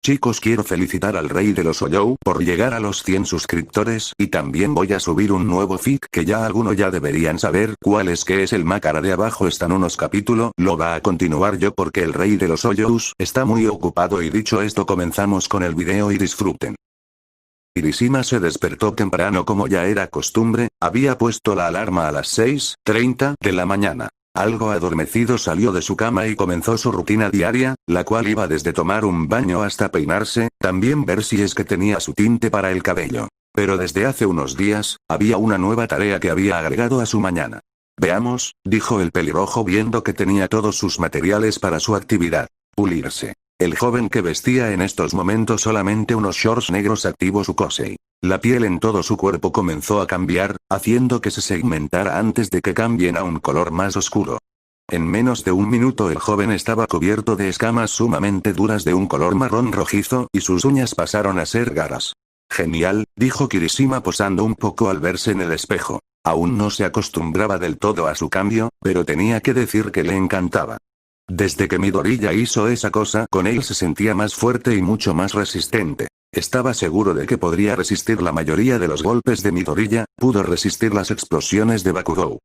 Chicos, quiero felicitar al Rey de los Oyou por llegar a los 100 suscriptores y también voy a subir un nuevo fic que ya algunos ya deberían saber cuál es, que es el Macara de abajo están unos capítulos, lo va a continuar yo porque el Rey de los Oyous está muy ocupado y dicho esto comenzamos con el video y disfruten. Kirishima se despertó temprano como ya era costumbre, había puesto la alarma a las 6:30 de la mañana. Algo adormecido salió de su cama y comenzó su rutina diaria, la cual iba desde tomar un baño hasta peinarse, también ver si es que tenía su tinte para el cabello. Pero desde hace unos días, había una nueva tarea que había agregado a su mañana. Veamos, dijo el pelirrojo viendo que tenía todos sus materiales para su actividad. Pulirse. El joven que vestía en estos momentos solamente unos shorts negros activó su kosei. La piel en todo su cuerpo comenzó a cambiar, haciendo que se segmentara antes de que cambien a un color más oscuro. En menos de un minuto el joven estaba cubierto de escamas sumamente duras de un color marrón rojizo y sus uñas pasaron a ser garras. Genial, dijo Kirishima posando un poco al verse en el espejo. Aún no se acostumbraba del todo a su cambio, pero tenía que decir que le encantaba. Desde que Midoriya hizo esa cosa con él se sentía más fuerte y mucho más resistente. Estaba seguro de que podría resistir la mayoría de los golpes de Midoriya, pudo resistir las explosiones de Bakugou.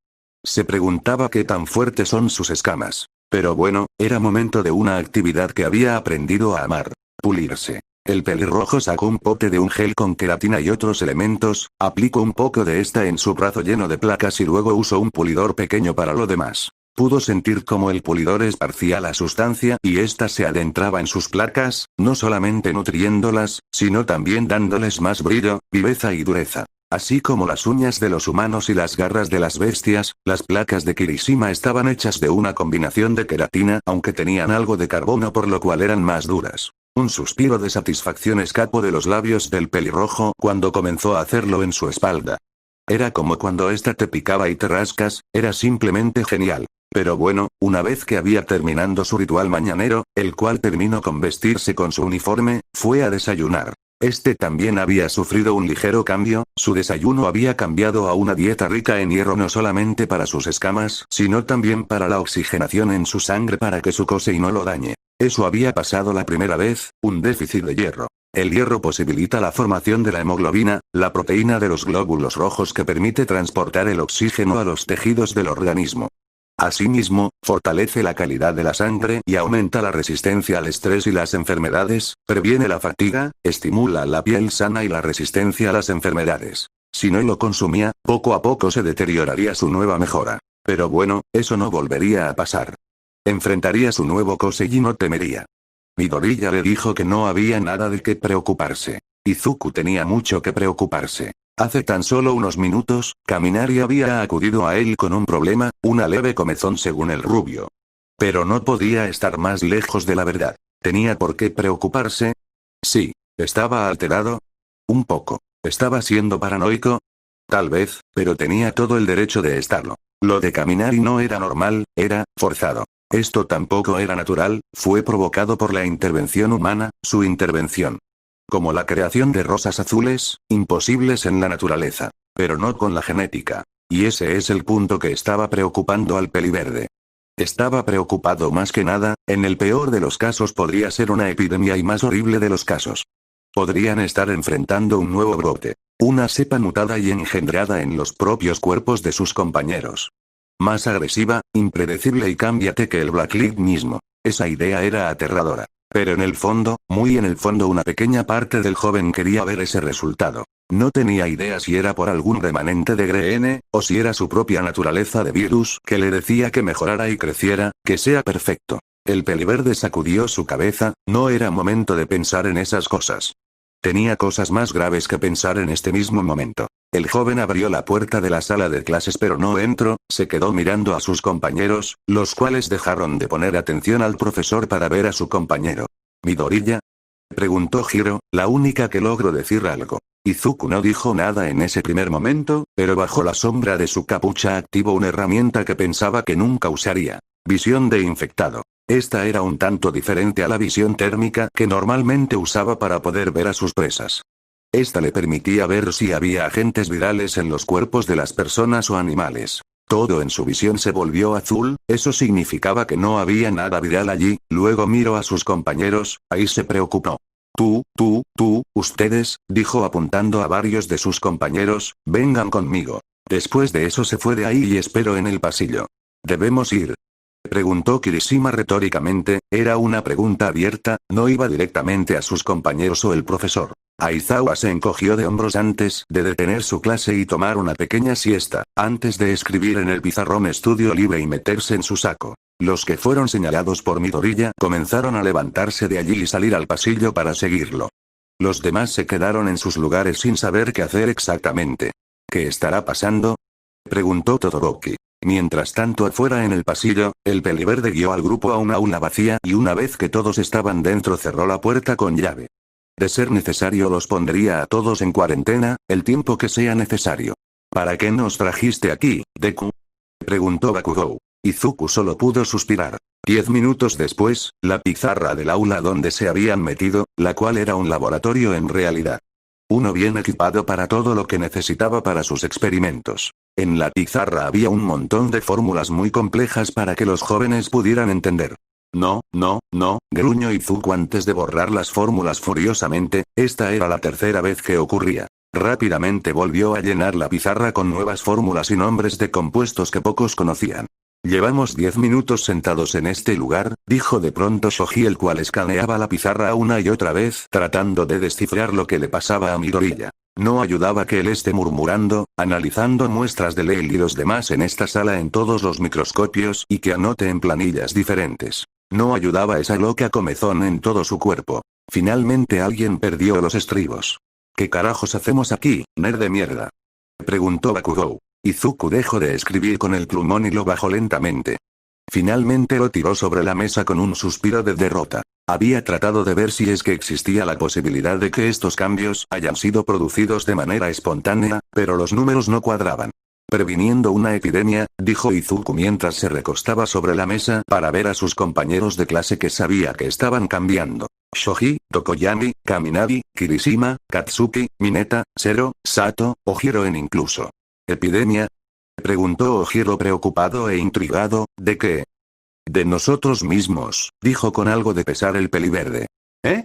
Se preguntaba qué tan fuertes son sus escamas. Pero bueno, era momento de una actividad que había aprendido a amar: pulirse. El pelirrojo sacó un pote de un gel con queratina y otros elementos, aplicó un poco de esta en su brazo lleno de placas y luego usó un pulidor pequeño para lo demás. Pudo sentir cómo el pulidor esparcía la sustancia y ésta se adentraba en sus placas, no solamente nutriéndolas, sino también dándoles más brillo, viveza y dureza. Así como las uñas de los humanos y las garras de las bestias, las placas de Kirishima estaban hechas de una combinación de queratina, aunque tenían algo de carbono por lo cual eran más duras. Un suspiro de satisfacción escapó de los labios del pelirrojo cuando comenzó a hacerlo en su espalda. Era como cuando ésta te picaba y te rascas, era simplemente genial. Pero bueno, una vez que había terminado su ritual mañanero, el cual terminó con vestirse con su uniforme, fue a desayunar. Este también había sufrido un ligero cambio, su desayuno había cambiado a una dieta rica en hierro no solamente para sus escamas, sino también para la oxigenación en su sangre para que su kosei no lo dañe. Eso había pasado la primera vez, un déficit de hierro. El hierro posibilita la formación de la hemoglobina, la proteína de los glóbulos rojos que permite transportar el oxígeno a los tejidos del organismo. Asimismo, fortalece la calidad de la sangre y aumenta la resistencia al estrés y las enfermedades, previene la fatiga, estimula la piel sana y la resistencia a las enfermedades. Si no lo consumía, poco a poco se deterioraría su nueva mejora. Pero bueno, eso no volvería a pasar. Enfrentaría su nuevo kosei y no temería. Midoriya le dijo que no había nada de qué preocuparse. Izuku tenía mucho que preocuparse. Hace tan solo unos minutos, Kaminari había acudido a él con un problema, una leve comezón según el rubio. Pero no podía estar más lejos de la verdad. ¿Tenía por qué preocuparse? Sí. ¿Estaba alterado? Un poco. ¿Estaba siendo paranoico? Tal vez, pero tenía todo el derecho de estarlo. Lo de Kaminari no era normal, era forzado. Esto tampoco era natural, fue provocado por la intervención humana, su intervención. Como la creación de rosas azules, imposibles en la naturaleza. Pero no con la genética. Y ese es el punto que estaba preocupando al peliverde. Estaba preocupado más que nada, en el peor de los casos podría ser una epidemia y más horrible de los casos. Podrían estar enfrentando un nuevo brote. Una cepa mutada y engendrada en los propios cuerpos de sus compañeros. Más agresiva, impredecible y cámbiate que el Black League mismo. Esa idea era aterradora. Pero en el fondo, muy en el fondo una pequeña parte del joven quería ver ese resultado. No tenía idea si era por algún remanente de GN, o si era su propia naturaleza de virus que le decía que mejorara y creciera, que sea perfecto. El peliverde sacudió su cabeza, no era momento de pensar en esas cosas. Tenía cosas más graves que pensar en este mismo momento. El joven abrió la puerta de la sala de clases pero no entró, se quedó mirando a sus compañeros, los cuales dejaron de poner atención al profesor para ver a su compañero. ¿Midoriya?, preguntó Hiro, la única que logró decir algo. Izuku no dijo nada en ese primer momento, pero bajo la sombra de su capucha activó una herramienta que pensaba que nunca usaría. Visión de infectado. Esta era un tanto diferente a la visión térmica que normalmente usaba para poder ver a sus presas. Esta le permitía ver si había agentes virales en los cuerpos de las personas o animales. Todo en su visión se volvió azul, eso significaba que no había nada viral allí, luego miró a sus compañeros, ahí se preocupó. Ustedes, dijo apuntando a varios de sus compañeros, vengan conmigo. Después de eso se fue de ahí y esperó en el pasillo. ¿Debemos ir? Preguntó Kirishima retóricamente, era una pregunta abierta, no iba directamente a sus compañeros o el profesor. Aizawa se encogió de hombros antes de detener su clase y tomar una pequeña siesta, antes de escribir en el pizarrón estudio libre y meterse en su saco. Los que fueron señalados por Midoriya comenzaron a levantarse de allí y salir al pasillo para seguirlo. Los demás se quedaron en sus lugares sin saber qué hacer exactamente. ¿Qué estará pasando? Preguntó Todoroki. Mientras tanto afuera en el pasillo, el peliverde guió al grupo a una aula vacía y una vez que todos estaban dentro cerró la puerta con llave. De ser necesario los pondría a todos en cuarentena, el tiempo que sea necesario. ¿Para qué nos trajiste aquí, Deku? Preguntó Bakugou. Izuku solo pudo suspirar. 10 minutos después, la pizarra del aula donde se habían metido, la cual era un laboratorio en realidad. Uno bien equipado para todo lo que necesitaba para sus experimentos. En la pizarra había un montón de fórmulas muy complejas para que los jóvenes pudieran entender. No, gruñó Izuku antes de borrar las fórmulas furiosamente, esta era la tercera vez que ocurría. Rápidamente volvió a llenar la pizarra con nuevas fórmulas y nombres de compuestos que pocos conocían. Llevamos 10 minutos sentados en este lugar, dijo de pronto Shoji el cual escaneaba la pizarra una y otra vez tratando de descifrar lo que le pasaba a Midoriya. No ayudaba que él esté murmurando, analizando muestras de Leil y los demás en esta sala en todos los microscopios y que anote en planillas diferentes. No ayudaba esa loca comezón en todo su cuerpo. Finalmente alguien perdió los estribos. ¿Qué carajos hacemos aquí, nerd de mierda? Preguntó Bakugou. Izuku dejó de escribir con el plumón y lo bajó lentamente. Finalmente lo tiró sobre la mesa con un suspiro de derrota. Había tratado de ver si es que existía la posibilidad de que estos cambios hayan sido producidos de manera espontánea, pero los números no cuadraban. Previniendo una epidemia, dijo Izuku mientras se recostaba sobre la mesa para ver a sus compañeros de clase que sabía que estaban cambiando. Shoji, Tokoyami, Kaminari, Kirishima, Katsuki, Mineta, Zero, Sato, Ojiro en incluso. ¿Epidemia? Preguntó Ojiro preocupado e intrigado, ¿de qué? De nosotros mismos, dijo con algo de pesar el peliverde. ¿Eh?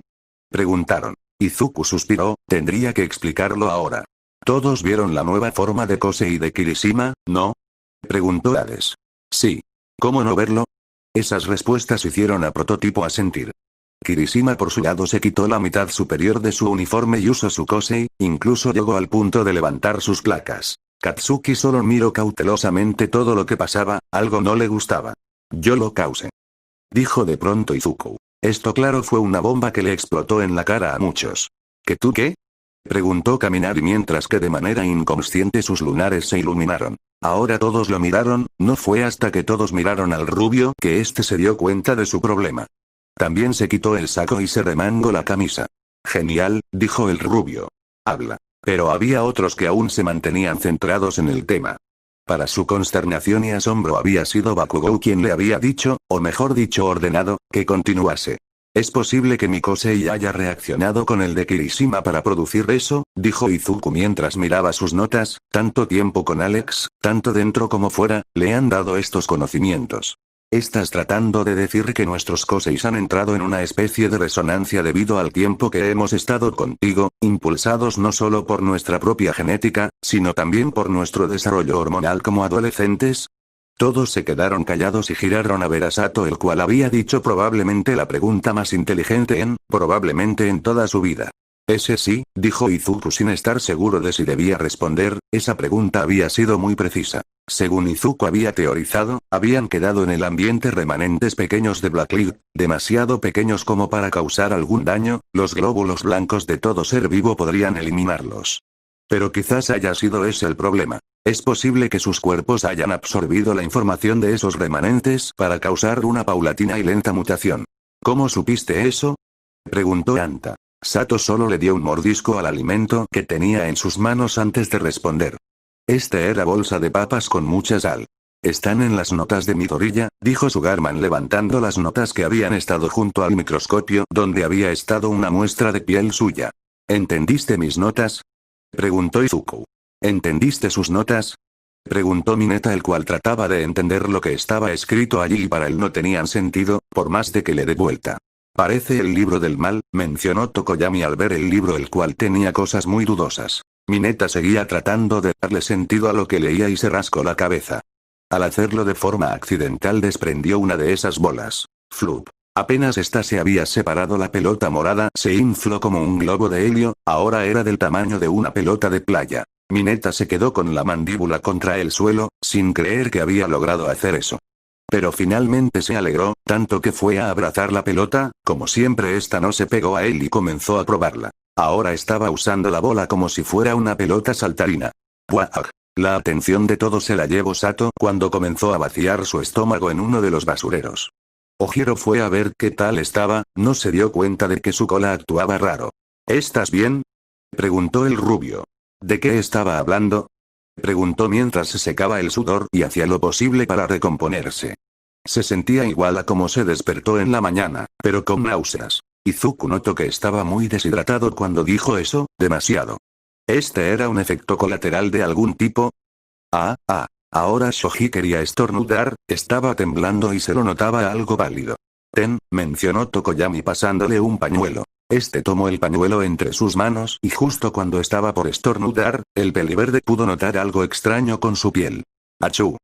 Preguntaron. Izuku suspiró, tendría que explicarlo ahora. ¿Todos vieron la nueva forma de Kosei de Kirishima, no? Preguntó Hades. Sí. ¿Cómo no verlo? Esas respuestas hicieron a Prototipo asentir. Kirishima por su lado se quitó la mitad superior de su uniforme y usó su Kosei, incluso llegó al punto de levantar sus placas. Katsuki solo miró cautelosamente todo lo que pasaba, algo no le gustaba. Yo lo causé. Dijo de pronto Izuku. Esto claro fue una bomba que le explotó en la cara a muchos. ¿Que tú qué? Preguntó Kaminari mientras que de manera inconsciente sus lunares se iluminaron. Ahora todos lo miraron, no fue hasta que todos miraron al rubio que éste se dio cuenta de su problema. También se quitó el saco y se remangó la camisa. Genial, dijo el rubio. Habla. Pero había otros que aún se mantenían centrados en el tema. Para su consternación y asombro había sido Bakugou quien le había dicho, o mejor dicho ordenado, que continuase. Es posible que mi Kosei haya reaccionado con el de Kirishima para producir eso, dijo Izuku mientras miraba sus notas, tanto tiempo con Alex, tanto dentro como fuera, le han dado estos conocimientos. ¿Estás tratando de decir que nuestros Koseis han entrado en una especie de resonancia debido al tiempo que hemos estado contigo, impulsados no solo por nuestra propia genética, sino también por nuestro desarrollo hormonal como adolescentes? Todos se quedaron callados y giraron a ver a Sato el cual había dicho probablemente la pregunta más inteligente probablemente en toda su vida. Ese sí, dijo Izuku sin estar seguro de si debía responder, esa pregunta había sido muy precisa. Según Izuku había teorizado, habían quedado en el ambiente remanentes pequeños de Black League, demasiado pequeños como para causar algún daño, los glóbulos blancos de todo ser vivo podrían eliminarlos. Pero quizás haya sido ese el problema. Es posible que sus cuerpos hayan absorbido la información de esos remanentes para causar una paulatina y lenta mutación. ¿Cómo supiste eso? Preguntó Anta. Sato solo le dio un mordisco al alimento que tenía en sus manos antes de responder. Esta era bolsa de papas con mucha sal. Están en las notas de Midoriya, dijo Sugarman levantando las notas que habían estado junto al microscopio donde había estado una muestra de piel suya. ¿Entendiste mis notas? Preguntó Izuku. ¿Entendiste sus notas? Preguntó Mineta el cual trataba de entender lo que estaba escrito allí y para él no tenían sentido, por más de que le dé vuelta. Parece el libro del mal, mencionó Tokoyami al ver el libro, el cual tenía cosas muy dudosas. Mineta seguía tratando de darle sentido a lo que leía y se rascó la cabeza. Al hacerlo de forma accidental desprendió una de esas bolas. Flup. Apenas ésta se había separado, la pelota morada se infló como un globo de helio, ahora era del tamaño de una pelota de playa. Mineta se quedó con la mandíbula contra el suelo, sin creer que había logrado hacer eso. Pero finalmente se alegró, tanto que fue a abrazar la pelota, como siempre esta no se pegó a él y comenzó a probarla. Ahora estaba usando la bola como si fuera una pelota saltarina. ¡Buah! La atención de todos se la llevó Sato cuando comenzó a vaciar su estómago en uno de los basureros. Ojiro fue a ver qué tal estaba, no se dio cuenta de que su cola actuaba raro. ¿Estás bien?, preguntó el rubio. ¿De qué estaba hablando?, preguntó mientras se secaba el sudor y hacía lo posible para recomponerse. Se sentía igual a como se despertó en la mañana, pero con náuseas. Izuku notó que estaba muy deshidratado cuando dijo eso, demasiado. ¿Este era un efecto colateral de algún tipo? Ahora Shoji quería estornudar, estaba temblando y se lo notaba algo pálido. Ten, mencionó Tokoyami pasándole un pañuelo. Este tomó el pañuelo entre sus manos y justo cuando estaba por estornudar, el peliverde pudo notar algo extraño con su piel. ¡Achú!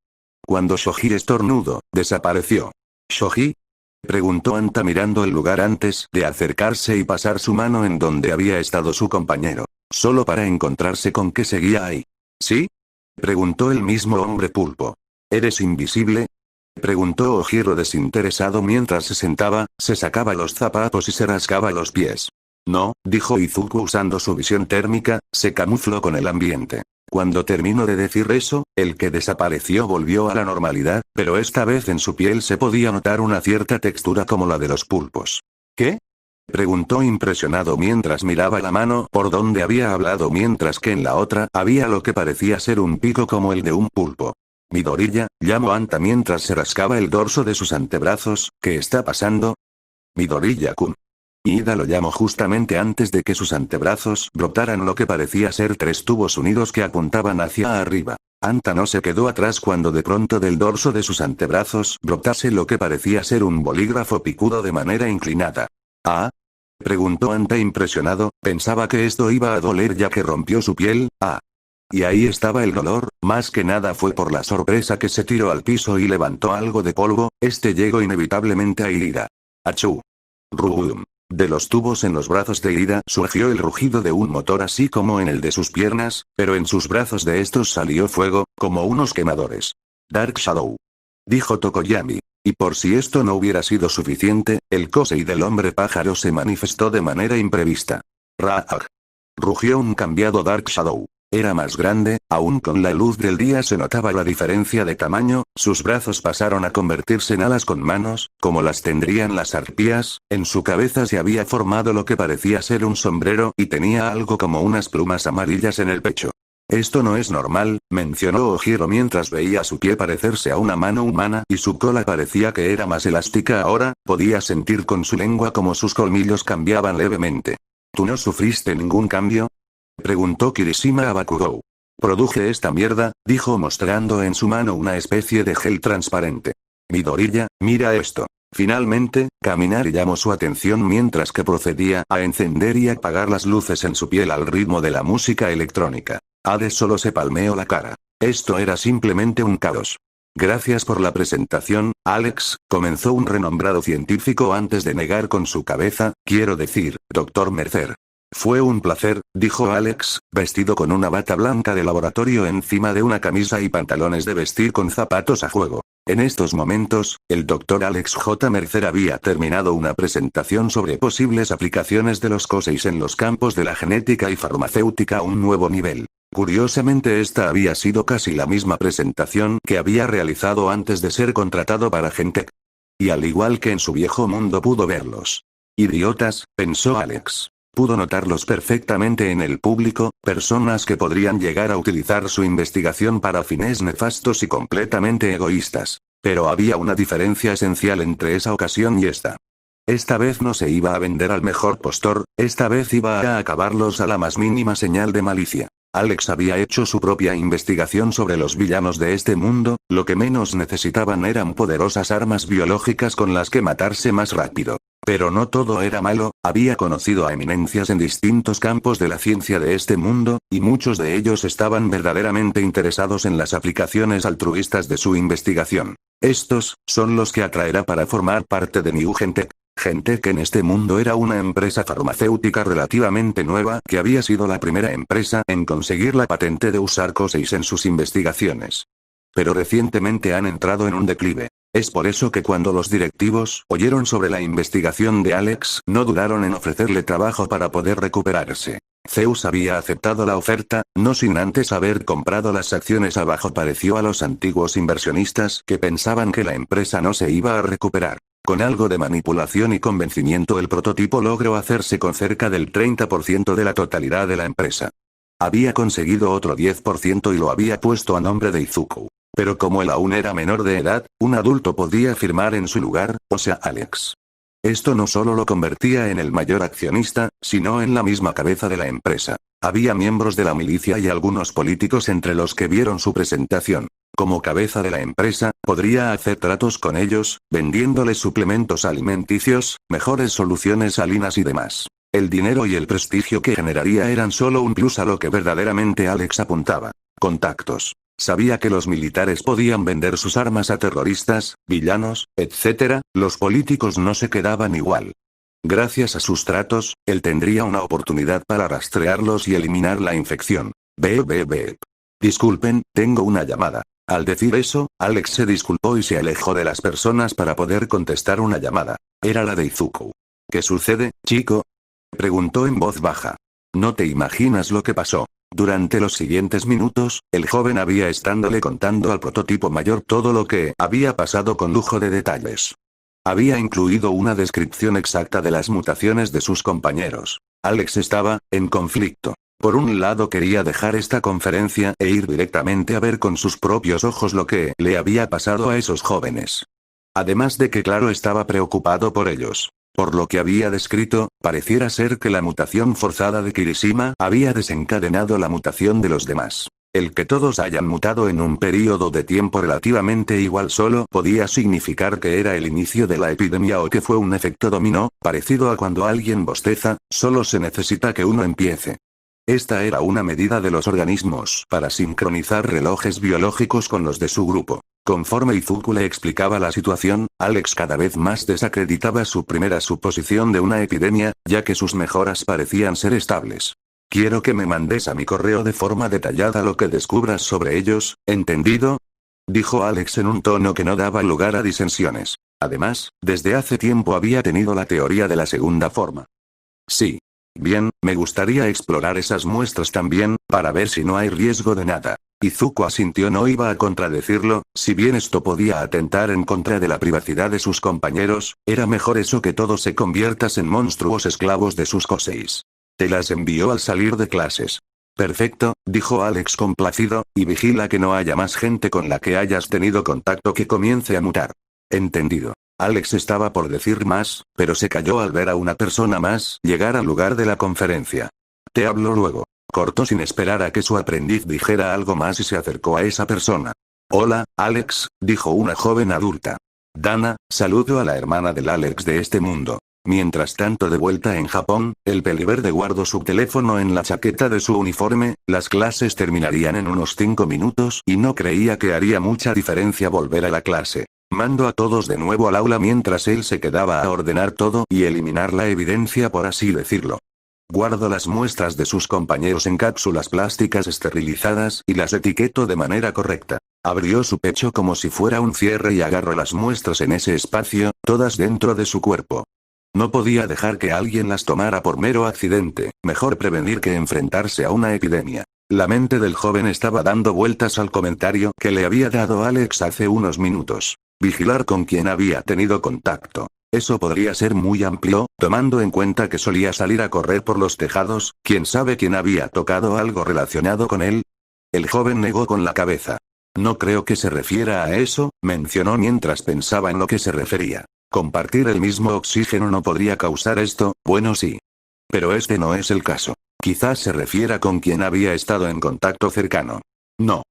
Cuando Shoji estornudó, desapareció. ¿Shoji?, preguntó Anta mirando el lugar antes de acercarse y pasar su mano en donde había estado su compañero, solo para encontrarse con que seguía ahí. ¿Sí?, preguntó el mismo hombre pulpo. ¿Eres invisible?, preguntó Ojiro desinteresado mientras se sentaba, se sacaba los zapatos y se rascaba los pies. No, dijo Izuku usando su visión térmica, se camufló con el ambiente. Cuando terminó de decir eso, el que desapareció volvió a la normalidad, pero esta vez en su piel se podía notar una cierta textura como la de los pulpos. ¿Qué?, preguntó impresionado mientras miraba la mano por donde había hablado, mientras que en la otra había lo que parecía ser un pico como el de un pulpo. Midoriya, llamó Anta mientras se rascaba el dorso de sus antebrazos. ¿Qué está pasando? Midoriya-kun. Ida lo llamó justamente antes de que sus antebrazos brotaran lo que parecía ser 3 tubos unidos que apuntaban hacia arriba. Anta no se quedó atrás cuando de pronto del dorso de sus antebrazos brotase lo que parecía ser un bolígrafo picudo de manera inclinada. ¿Ah?, preguntó Anta impresionado, pensaba que esto iba a doler ya que rompió su piel. Y ahí estaba el dolor, más que nada fue por la sorpresa que se tiró al piso y levantó algo de polvo, llegó inevitablemente a Ida. ¡Achú! ¡Rum! De los tubos en los brazos de Ida surgió el rugido de un motor así como en el de sus piernas, pero en sus brazos de estos salió fuego, como unos quemadores. Dark Shadow, dijo Tokoyami. Y por si esto no hubiera sido suficiente, el Kosei del hombre pájaro se manifestó de manera imprevista. ¡Raag! Rugió un cambiado Dark Shadow. Era más grande, aún con la luz del día se notaba la diferencia de tamaño, sus brazos pasaron a convertirse en alas con manos, como las tendrían las arpías, en su cabeza se había formado lo que parecía ser un sombrero y tenía algo como unas plumas amarillas en el pecho. Esto no es normal, mencionó Ojiro mientras veía su pie parecerse a una mano humana y su cola parecía que era más elástica ahora, podía sentir con su lengua como sus colmillos cambiaban levemente. ¿Tú no sufriste ningún cambio?, preguntó Kirishima a Bakugou. Produje esta mierda, dijo mostrando en su mano una especie de gel transparente. Midoriya, mira esto. Finalmente, Kaminari llamó su atención mientras que procedía a encender y apagar las luces en su piel al ritmo de la música electrónica. Hades solo se palmeó la cara. Esto era simplemente un caos. Gracias por la presentación, Alex, comenzó un renombrado científico antes de negar con su cabeza, quiero decir, Dr. Mercer. Fue un placer, dijo Alex, vestido con una bata blanca de laboratorio encima de una camisa y pantalones de vestir con zapatos a juego. En estos momentos, el Dr. Alex J. Mercer había terminado una presentación sobre posibles aplicaciones de los Koseis en los campos de la genética y farmacéutica a un nuevo nivel. Curiosamente esta había sido casi la misma presentación que había realizado antes de ser contratado para Gentech. Y al igual que en su viejo mundo pudo verlos. Idiotas, pensó Alex. Pudo notarlos perfectamente en el público, personas que podrían llegar a utilizar su investigación para fines nefastos y completamente egoístas. Pero había una diferencia esencial entre esa ocasión y esta. Esta vez no se iba a vender al mejor postor, esta vez iba a acabarlos a la más mínima señal de malicia. Alex había hecho su propia investigación sobre los villanos de este mundo, lo que menos necesitaban eran poderosas armas biológicas con las que matarse más rápido. Pero no todo era malo, había conocido a eminencias en distintos campos de la ciencia de este mundo, y muchos de ellos estaban verdaderamente interesados en las aplicaciones altruistas de su investigación. Estos son los que atraerá para formar parte de New Gentech. Gentech en este mundo era una empresa farmacéutica relativamente nueva que había sido la primera empresa en conseguir la patente de usar COSEIS en sus investigaciones. Pero recientemente han entrado en un declive. Es por eso que cuando los directivos oyeron sobre la investigación de Alex, no dudaron en ofrecerle trabajo para poder recuperarse. Zeus había aceptado la oferta, no sin antes haber comprado las acciones abajo. Pareció a los antiguos inversionistas que pensaban que la empresa no se iba a recuperar. Con algo de manipulación y convencimiento el prototipo logró hacerse con cerca del 30% de la totalidad de la empresa. Había conseguido otro 10% y lo había puesto a nombre de Izuku. Pero como él aún era menor de edad, un adulto podía firmar en su lugar, o sea Alex. Esto no solo lo convertía en el mayor accionista, sino en la misma cabeza de la empresa. Había miembros de la milicia y algunos políticos entre los que vieron su presentación. Como cabeza de la empresa, podría hacer tratos con ellos, vendiéndoles suplementos alimenticios, mejores soluciones salinas y demás. El dinero y el prestigio que generaría eran solo un plus a lo que verdaderamente Alex apuntaba. Contactos. Sabía que los militares podían vender sus armas a terroristas, villanos, etc., los políticos no se quedaban igual. Gracias a sus tratos, él tendría una oportunidad para rastrearlos y eliminar la infección. Beep. Disculpen, tengo una llamada. Al decir eso, Alex se disculpó y se alejó de las personas para poder contestar una llamada. Era la de Izuku. ¿Qué sucede, chico? Preguntó en voz baja. No te imaginas lo que pasó. Durante los siguientes minutos, el joven había estándole contando al prototipo mayor todo lo que había pasado con lujo de detalles. Había incluido una descripción exacta de las mutaciones de sus compañeros. Alex estaba en conflicto. Por un lado quería dejar esta conferencia e ir directamente a ver con sus propios ojos lo que le había pasado a esos jóvenes. Además de que claro estaba preocupado por ellos. Por lo que había descrito, pareciera ser que la mutación forzada de Kirishima había desencadenado la mutación de los demás. El que todos hayan mutado en un período de tiempo relativamente igual solo podía significar que era el inicio de la epidemia o que fue un efecto dominó, parecido a cuando alguien bosteza, solo se necesita que uno empiece. Esta era una medida de los organismos para sincronizar relojes biológicos con los de su grupo. Conforme Izuku le explicaba la situación, Alex cada vez más desacreditaba su primera suposición de una epidemia, ya que sus mejoras parecían ser estables. Quiero que me mandes a mi correo de forma detallada lo que descubras sobre ellos, ¿entendido? Dijo Alex en un tono que no daba lugar a disensiones. Además, desde hace tiempo había tenido la teoría de la segunda forma. Sí. Bien, me gustaría explorar esas muestras también, para ver si no hay riesgo de nada. Izuku asintió, no iba a contradecirlo, si bien esto podía atentar en contra de la privacidad de sus compañeros, era mejor eso que todos se conviertas en monstruos esclavos de sus coseis. Te las envió al salir de clases. Perfecto, dijo Alex complacido, y vigila que no haya más gente con la que hayas tenido contacto que comience a mutar. Entendido. Alex estaba por decir más, pero se calló al ver a una persona más llegar al lugar de la conferencia. Te hablo luego. Cortó sin esperar a que su aprendiz dijera algo más y se acercó a esa persona. Hola, Alex, dijo una joven adulta. Dana, saludo a la hermana del Alex de este mundo. Mientras tanto, de vuelta en Japón, el peliverde guardó su teléfono en la chaqueta de su uniforme, las clases terminarían en unos 5 minutos y no creía que haría mucha diferencia volver a la clase. Mando a todos de nuevo al aula mientras él se quedaba a ordenar todo y eliminar la evidencia, por así decirlo. Guardo las muestras de sus compañeros en cápsulas plásticas esterilizadas y las etiqueto de manera correcta. Abrió su pecho como si fuera un cierre y agarró las muestras en ese espacio, todas dentro de su cuerpo. No podía dejar que alguien las tomara por mero accidente, mejor prevenir que enfrentarse a una epidemia. La mente del joven estaba dando vueltas al comentario que le había dado Alex hace unos minutos. Vigilar con quien había tenido contacto. Eso podría ser muy amplio, tomando en cuenta que solía salir a correr por los tejados, quién sabe quién había tocado algo relacionado con él. El joven negó con la cabeza. No creo que se refiera a eso, mencionó mientras pensaba en lo que se refería. Compartir el mismo oxígeno no podría causar esto, bueno sí. Pero este no es el caso. Quizás se refiera con quien había estado en contacto cercano. No.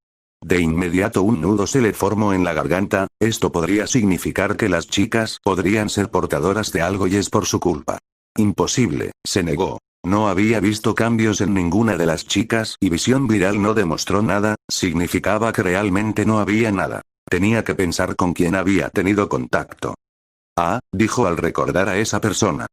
De inmediato un nudo se le formó en la garganta, esto podría significar que las chicas podrían ser portadoras de algo y es por su culpa. Imposible, se negó. No había visto cambios en ninguna de las chicas y visión viral no demostró nada, significaba que realmente no había nada. Tenía que pensar con quién había tenido contacto. Ah, dijo al recordar a esa persona.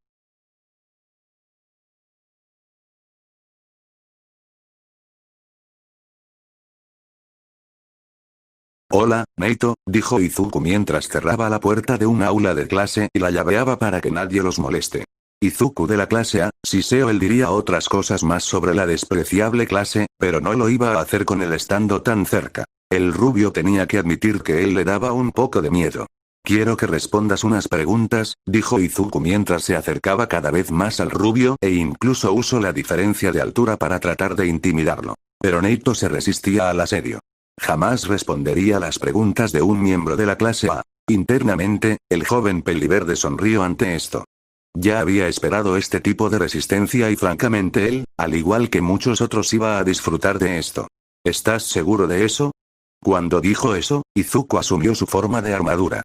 Hola, Neito, dijo Izuku mientras cerraba la puerta de un aula de clase y la llaveaba para que nadie los moleste. Izuku de la clase A, Siseo él diría otras cosas más sobre la despreciable clase, pero no lo iba a hacer con él estando tan cerca. El rubio tenía que admitir que él le daba un poco de miedo. Quiero que respondas unas preguntas, dijo Izuku mientras se acercaba cada vez más al rubio e incluso usó la diferencia de altura para tratar de intimidarlo. Pero Neito se resistía al asedio. Jamás respondería las preguntas de un miembro de la clase A. Internamente, el joven peliverde sonrió ante esto. Ya había esperado este tipo de resistencia y francamente él, al igual que muchos otros iba a disfrutar de esto. ¿Estás seguro de eso? Cuando dijo eso, Izuku asumió su forma de armadura.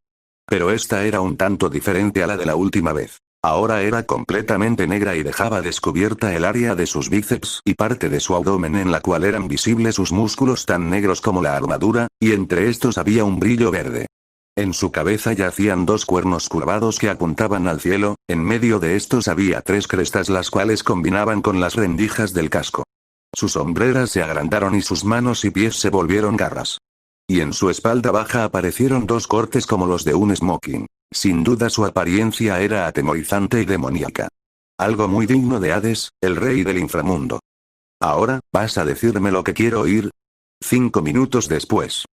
Pero esta era un tanto diferente a la de la última vez. Ahora era completamente negra y dejaba descubierta el área de sus bíceps y parte de su abdomen en la cual eran visibles sus músculos tan negros como la armadura, y entre estos había un brillo verde. En su cabeza yacían dos cuernos curvados que apuntaban al cielo, en medio de estos había tres crestas las cuales combinaban con las rendijas del casco. Sus hombreras se agrandaron y sus manos y pies se volvieron garras. Y en su espalda baja aparecieron dos cortes como los de un smoking. Sin duda su apariencia era atemorizante y demoníaca. Algo muy digno de Hades, el rey del inframundo. Ahora, ¿vas a decirme lo que quiero oír? 5 minutos después.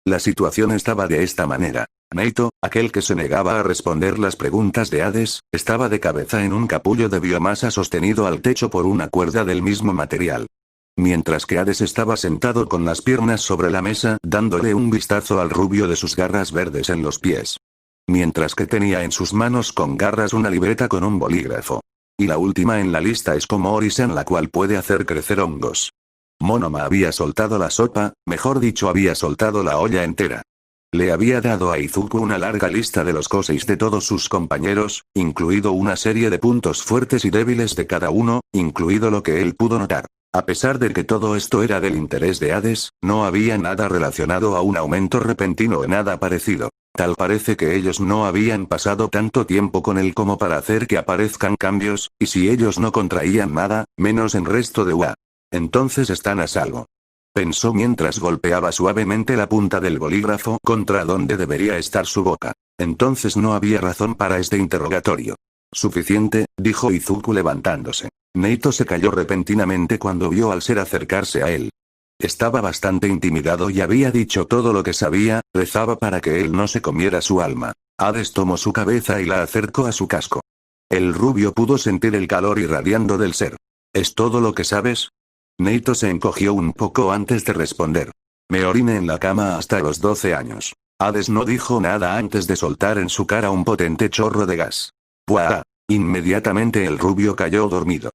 La situación estaba de esta manera. Neito, aquel que se negaba a responder las preguntas de Hades, estaba de cabeza en un capullo de biomasa sostenido al techo por una cuerda del mismo material. Mientras que Hades estaba sentado con las piernas sobre la mesa, dándole un vistazo al rubio de sus garras verdes en los pies. Mientras que tenía en sus manos con garras una libreta con un bolígrafo. Y la última en la lista es como Orisen, la cual puede hacer crecer hongos. Monoma había soltado la sopa, mejor dicho había soltado la olla entera. Le había dado a Izuku una larga lista de los coseis de todos sus compañeros, incluido una serie de puntos fuertes y débiles de cada uno, incluido lo que él pudo notar. A pesar de que todo esto era del interés de Hades, no había nada relacionado a un aumento repentino o nada parecido. Tal parece que ellos no habían pasado tanto tiempo con él como para hacer que aparezcan cambios, y si ellos no contraían nada, menos en resto de UA. Entonces están a salvo. Pensó mientras golpeaba suavemente la punta del bolígrafo contra donde debería estar su boca. Entonces no había razón para este interrogatorio. Suficiente, dijo Izuku levantándose. Neito se calló repentinamente cuando vio al ser acercarse a él. Estaba bastante intimidado y había dicho todo lo que sabía, rezaba para que él no se comiera su alma. Hades tomó su cabeza y la acercó a su casco. El rubio pudo sentir el calor irradiando del ser. ¿Es todo lo que sabes? Neito se encogió un poco antes de responder. Me oriné en la cama hasta los 12 años. Hades no dijo nada antes de soltar en su cara un potente chorro de gas. ¡Buah! Inmediatamente el rubio cayó dormido.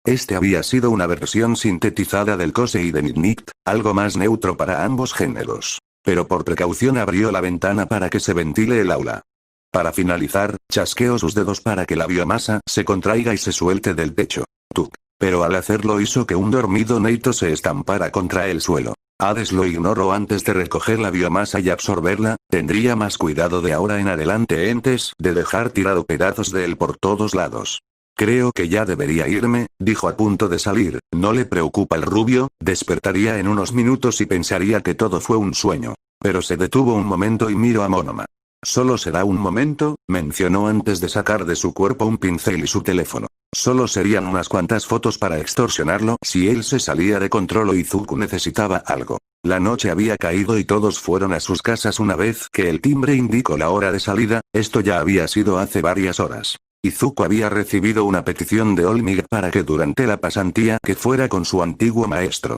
Este había sido una versión sintetizada del Kosei de Midnight, algo más neutro para ambos géneros. Pero por precaución abrió la ventana para que se ventile el aula. Para finalizar, chasqueó sus dedos para que la biomasa se contraiga y se suelte del techo. Tuk. Pero al hacerlo hizo que un dormido Neito se estampara contra el suelo. Hades lo ignoró antes de recoger la biomasa y absorberla, tendría más cuidado de ahora en adelante antes de dejar tirado pedazos de él por todos lados. Creo que ya debería irme, dijo a punto de salir. No le preocupa el rubio, despertaría en unos minutos y pensaría que todo fue un sueño. Pero se detuvo un momento y miró a Monoma. Solo será un momento, mencionó antes de sacar de su cuerpo un pincel y su teléfono. Solo serían unas cuantas fotos para extorsionarlo si él se salía de control o Izuku necesitaba algo. La noche había caído y todos fueron a sus casas una vez que el timbre indicó la hora de salida, esto ya había sido hace varias horas. Izuku había recibido una petición de Olmig para que durante la pasantía que fuera con su antiguo maestro.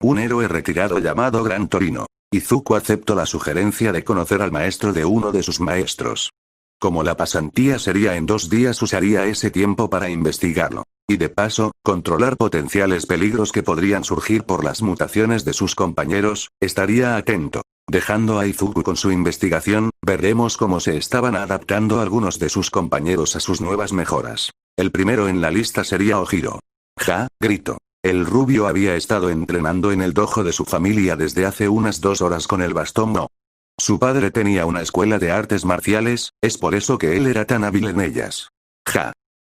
Un héroe retirado llamado Gran Torino. Izuku aceptó la sugerencia de conocer al maestro de uno de sus maestros. Como la pasantía sería en 2 días usaría ese tiempo para investigarlo. Y de paso, controlar potenciales peligros que podrían surgir por las mutaciones de sus compañeros, estaría atento. Dejando a Izuku con su investigación, veremos cómo se estaban adaptando algunos de sus compañeros a sus nuevas mejoras. El primero en la lista sería Ojiro. Ja, gritó. El rubio había estado entrenando en el dojo de su familia desde hace unas 2 horas con el bastón no. Su padre tenía una escuela de artes marciales, es por eso que él era tan hábil en ellas. Ja.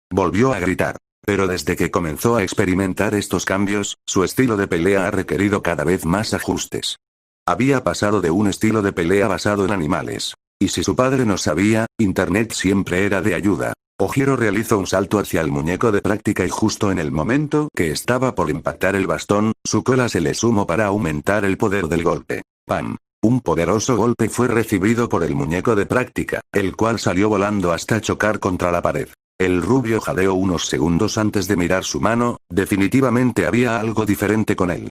Volvió a gritar. Pero desde que comenzó a experimentar estos cambios, su estilo de pelea ha requerido cada vez más ajustes. Había pasado de un estilo de pelea basado en animales. Y si su padre no sabía, Internet siempre era de ayuda. Ojiro realizó un salto hacia el muñeco de práctica y justo en el momento que estaba por impactar el bastón, su cola se le sumó para aumentar el poder del golpe. ¡Pam! Un poderoso golpe fue recibido por el muñeco de práctica, el cual salió volando hasta chocar contra la pared. El rubio jadeó unos segundos antes de mirar su mano, definitivamente había algo diferente con él.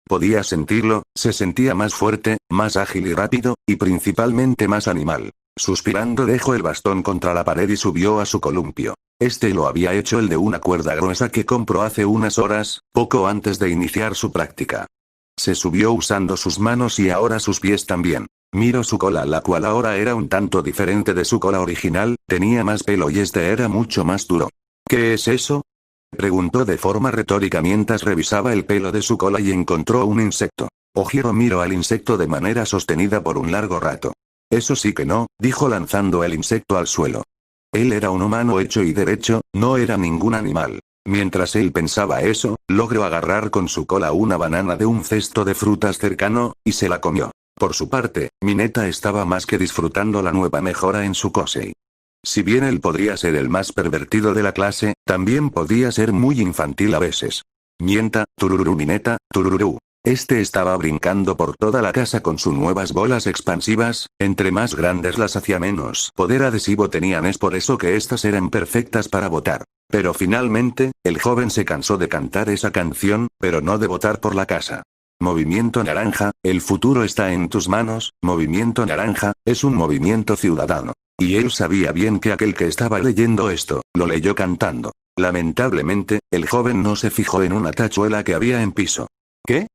Podía sentirlo, se sentía más fuerte, más ágil y rápido, y principalmente más animal. Suspirando dejó el bastón contra la pared y subió a su columpio. Este lo había hecho el de una cuerda gruesa que compró hace unas horas, poco antes de iniciar su práctica. Se subió usando sus manos y ahora sus pies también. Miró su cola, la cual ahora era un tanto diferente de su cola original, tenía más pelo y este era mucho más duro. ¿Qué es eso?, preguntó de forma retórica mientras revisaba el pelo de su cola y encontró un insecto. Ojiro miró al insecto de manera sostenida por un largo rato. Eso sí que no, dijo lanzando el insecto al suelo. Él era un humano hecho y derecho, no era ningún animal. Mientras él pensaba eso, logró agarrar con su cola una banana de un cesto de frutas cercano, y se la comió. Por su parte, Mineta estaba más que disfrutando la nueva mejora en su Kosei. Si bien él podría ser el más pervertido de la clase, también podía ser muy infantil a veces. Mienta, tururú Mineta, tururú. Este estaba brincando por toda la casa con sus nuevas bolas expansivas, entre más grandes las hacía menos poder adhesivo tenían, es por eso que estas eran perfectas para botar. Pero finalmente, el joven se cansó de cantar esa canción, pero no de botar por la casa. Movimiento Naranja, el futuro está en tus manos, Movimiento Naranja, es un movimiento ciudadano. Y él sabía bien que aquel que estaba leyendo esto, lo leyó cantando. Lamentablemente, el joven no se fijó en una tachuela que había en piso. ¿Qué?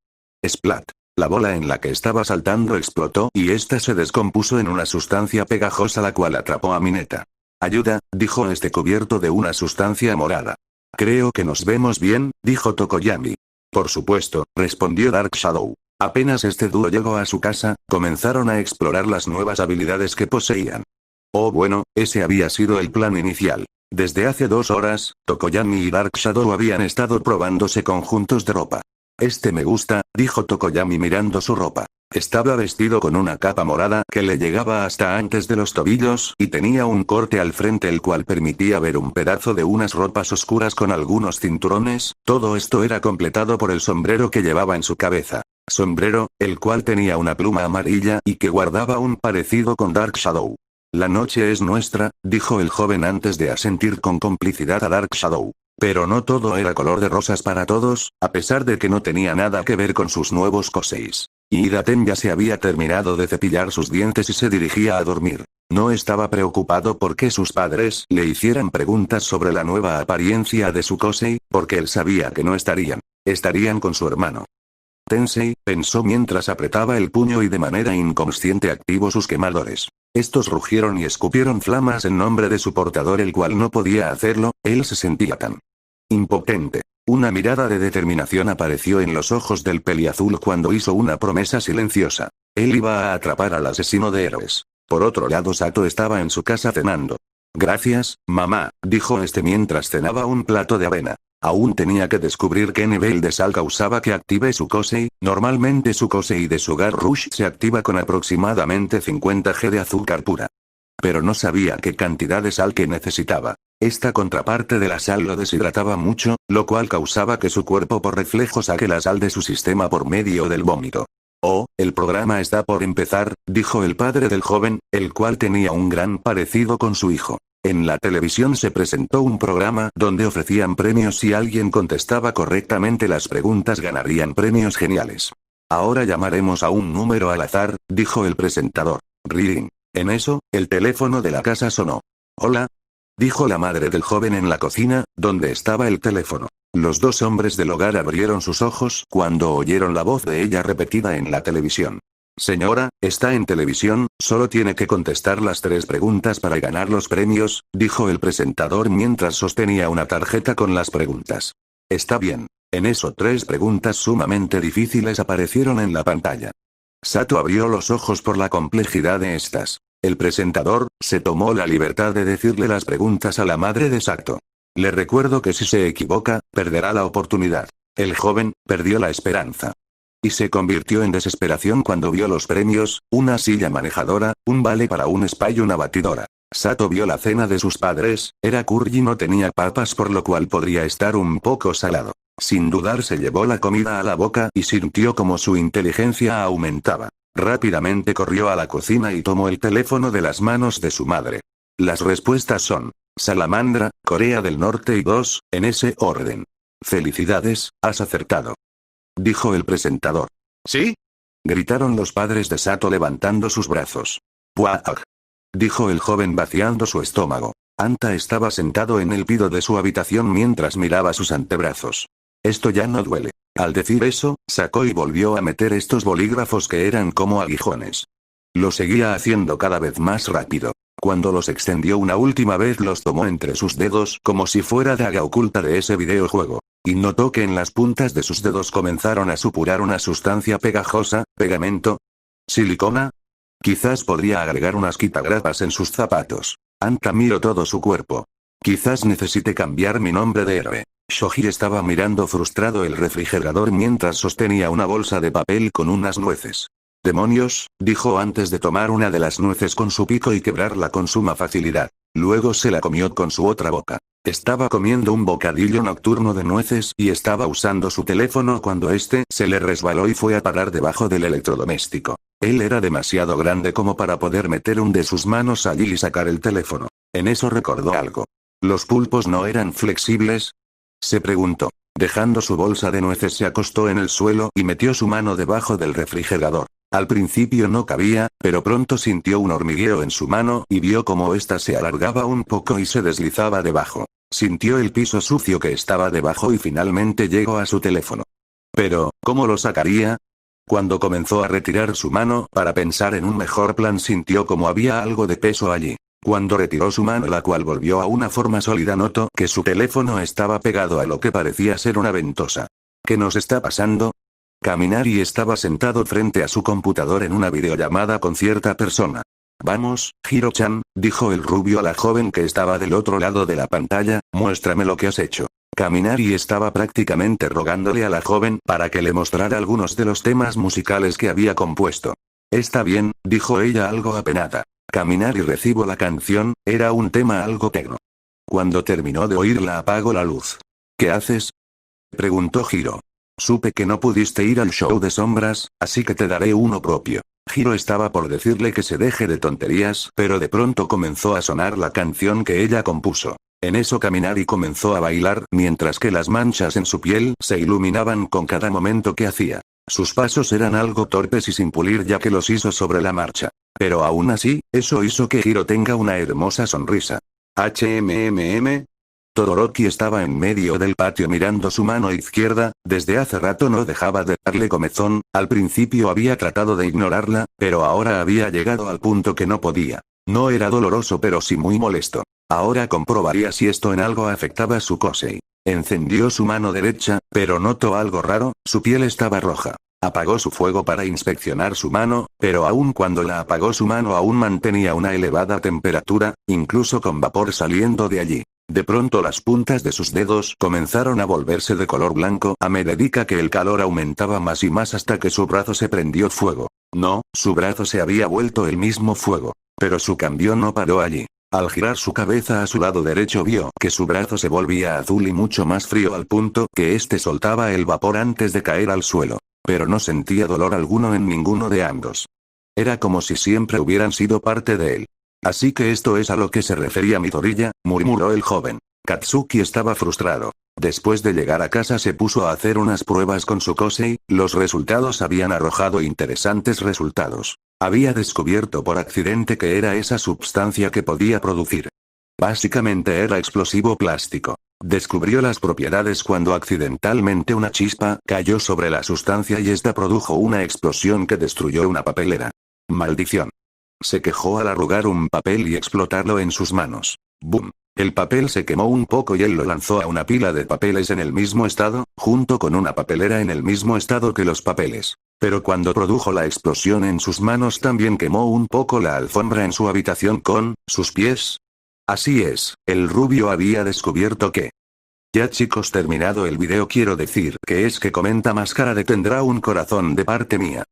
Splat. La bola en la que estaba saltando explotó y ésta se descompuso en una sustancia pegajosa la cual atrapó a Mineta. Ayuda, dijo este cubierto de una sustancia morada. Creo que nos vemos bien, dijo Tokoyami. Por supuesto, respondió Dark Shadow. Apenas este dúo llegó a su casa, comenzaron a explorar las nuevas habilidades que poseían. Oh bueno, ese había sido el plan inicial. Desde hace 2 horas, Tokoyami y Dark Shadow habían estado probándose conjuntos de ropa. Este me gusta, dijo Tokoyami mirando su ropa. Estaba vestido con una capa morada que le llegaba hasta antes de los tobillos y tenía un corte al frente el cual permitía ver un pedazo de unas ropas oscuras con algunos cinturones, todo esto era completado por el sombrero que llevaba en su cabeza. Sombrero, el cual tenía una pluma amarilla y que guardaba un parecido con Dark Shadow. La noche es nuestra, dijo el joven antes de asentir con complicidad a Dark Shadow. Pero no todo era color de rosas para todos, a pesar de que no tenía nada que ver con sus nuevos koseis. Idaten ya se había terminado de cepillar sus dientes y se dirigía a dormir. No estaba preocupado porque sus padres le hicieran preguntas sobre la nueva apariencia de su kosei, porque él sabía que no estarían con su hermano. Tensei, pensó mientras apretaba el puño y de manera inconsciente activó sus quemadores. Estos rugieron y escupieron flamas en nombre de su portador, el cual no podía hacerlo, él se sentía tan impotente. Una mirada de determinación apareció en los ojos del peliazul cuando hizo una promesa silenciosa. Él iba a atrapar al asesino de héroes. Por otro lado, Sato estaba en su casa cenando. Gracias, mamá, dijo este mientras cenaba un plato de avena. Aún tenía que descubrir qué nivel de sal causaba que active su kosei. Normalmente su kosei de Sugar Rush se activa con aproximadamente 50 g de azúcar pura. Pero no sabía qué cantidad de sal que necesitaba. Esta contraparte de la sal lo deshidrataba mucho, lo cual causaba que su cuerpo por reflejo saque la sal de su sistema por medio del vómito. Oh, el programa está por empezar, dijo el padre del joven, el cual tenía un gran parecido con su hijo. En la televisión se presentó un programa donde ofrecían premios si alguien contestaba correctamente las preguntas, ganarían premios geniales. Ahora llamaremos a un número al azar, dijo el presentador. Ring. En eso, el teléfono de la casa sonó. Hola. dijo la madre del joven en la cocina, donde estaba el teléfono. Los dos hombres del hogar abrieron sus ojos cuando oyeron la voz de ella repetida en la televisión. Señora, está en televisión, solo tiene que contestar las 3 preguntas para ganar los premios, dijo el presentador mientras sostenía una tarjeta con las preguntas. Está bien. En eso 3 preguntas sumamente difíciles aparecieron en la pantalla. Sato abrió los ojos por la complejidad de estas. El presentador se tomó la libertad de decirle las preguntas a la madre de Sato. Le recuerdo que si se equivoca, perderá la oportunidad. El joven perdió la esperanza. Y se convirtió en desesperación cuando vio los premios, una silla manejadora, un vale para un spa y una batidora. Sato vio la cena de sus padres, era curry y no tenía papas por lo cual podría estar un poco salado. Sin dudar se llevó la comida a la boca y sintió como su inteligencia aumentaba. Rápidamente corrió a la cocina y tomó el teléfono de las manos de su madre. Las respuestas son: Salamandra, Corea del Norte y 2, en ese orden. Felicidades, has acertado, dijo el presentador. ¿Sí? Gritaron los padres de Sato levantando sus brazos. ¡Puah! Dijo el joven vaciando su estómago. Anta estaba sentado en el piso de su habitación mientras miraba sus antebrazos. Esto ya no duele. Al decir eso, sacó y volvió a meter estos bolígrafos que eran como aguijones. Lo seguía haciendo cada vez más rápido. Cuando los extendió una última vez los tomó entre sus dedos como si fuera daga oculta de ese videojuego. Y notó que en las puntas de sus dedos comenzaron a supurar una sustancia pegajosa, pegamento, silicona. Quizás podría agregar unas quitagrapas en sus zapatos. Anta miró todo su cuerpo. Quizás necesite cambiar mi nombre de R. Shoji estaba mirando frustrado el refrigerador mientras sostenía una bolsa de papel con unas nueces. «Demonios», dijo antes de tomar una de las nueces con su pico y quebrarla con suma facilidad. Luego se la comió con su otra boca. Estaba comiendo un bocadillo nocturno de nueces y estaba usando su teléfono cuando este se le resbaló y fue a parar debajo del electrodoméstico. Él era demasiado grande como para poder meter un de sus manos allí y sacar el teléfono. En eso recordó algo. ¿Los pulpos no eran flexibles?, se preguntó. Dejando su bolsa de nueces se acostó en el suelo y metió su mano debajo del refrigerador. Al principio no cabía, pero pronto sintió un hormigueo en su mano y vio cómo ésta se alargaba un poco y se deslizaba debajo. Sintió el piso sucio que estaba debajo y finalmente llegó a su teléfono. Pero, ¿cómo lo sacaría? Cuando comenzó a retirar su mano para pensar en un mejor plan sintió como había algo de peso allí. Cuando retiró su mano la cual volvió a una forma sólida notó que su teléfono estaba pegado a lo que parecía ser una ventosa. ¿Qué nos está pasando? Kaminari estaba sentado frente a su computador en una videollamada con cierta persona. Vamos, Hiro-chan, dijo el rubio a la joven que estaba del otro lado de la pantalla, muéstrame lo que has hecho. Kaminari estaba prácticamente rogándole a la joven para que le mostrara algunos de los temas musicales que había compuesto. Está bien, dijo ella algo apenada. Kaminari recibo la canción, era un tema algo tecno. Cuando terminó de oírla apagó la luz. ¿Qué haces?, preguntó Hiro. Supe que no pudiste ir al show de sombras, así que te daré uno propio. Hiro estaba por decirle que se deje de tonterías, pero de pronto comenzó a sonar la canción que ella compuso. En eso Kaminari comenzó a bailar, mientras que las manchas en su piel se iluminaban con cada momento que hacía. Sus pasos eran algo torpes y sin pulir ya que los hizo sobre la marcha. Pero aún así, eso hizo que Hiro tenga una hermosa sonrisa. HMMM. Todoroki estaba en medio del patio mirando su mano izquierda, desde hace rato no dejaba de darle comezón, al principio había tratado de ignorarla, pero ahora había llegado al punto que no podía. No era doloroso pero sí muy molesto. Ahora comprobaría si esto en algo afectaba su kosei. Encendió su mano derecha, pero notó algo raro, su piel estaba roja. Apagó su fuego para inspeccionar su mano, pero aun cuando la apagó su mano aún mantenía una elevada temperatura, incluso con vapor saliendo de allí. De pronto las puntas de sus dedos comenzaron a volverse de color blanco a medida que el calor aumentaba más y más hasta que su brazo se prendió fuego. No, su brazo se había vuelto el mismo fuego. Pero su cambio no paró allí. Al girar su cabeza a su lado derecho vio que su brazo se volvía azul y mucho más frío al punto que éste soltaba el vapor antes de caer al suelo. Pero no sentía dolor alguno en ninguno de ambos. Era como si siempre hubieran sido parte de él. Así que esto es a lo que se refería Midoriya, murmuró el joven. Katsuki estaba frustrado. Después de llegar a casa se puso a hacer unas pruebas con su kosei, los resultados habían arrojado interesantes resultados. Había descubierto por accidente que era esa sustancia que podía producir Básicamente era explosivo plástico. Descubrió las propiedades cuando accidentalmente una chispa cayó sobre la sustancia y esta produjo una explosión que destruyó una papelera. Maldición. Se quejó al arrugar un papel y explotarlo en sus manos. ¡Boom! El papel se quemó un poco y él lo lanzó a una pila de papeles en el mismo estado, junto con una papelera en el mismo estado que los papeles. Pero cuando produjo la explosión en sus manos también quemó un poco la alfombra en su habitación con sus pies. Así es, el rubio había descubierto que... Ya chicos, terminado el video, quiero decir que es que comenta Máscara de tendrá un corazón de parte mía.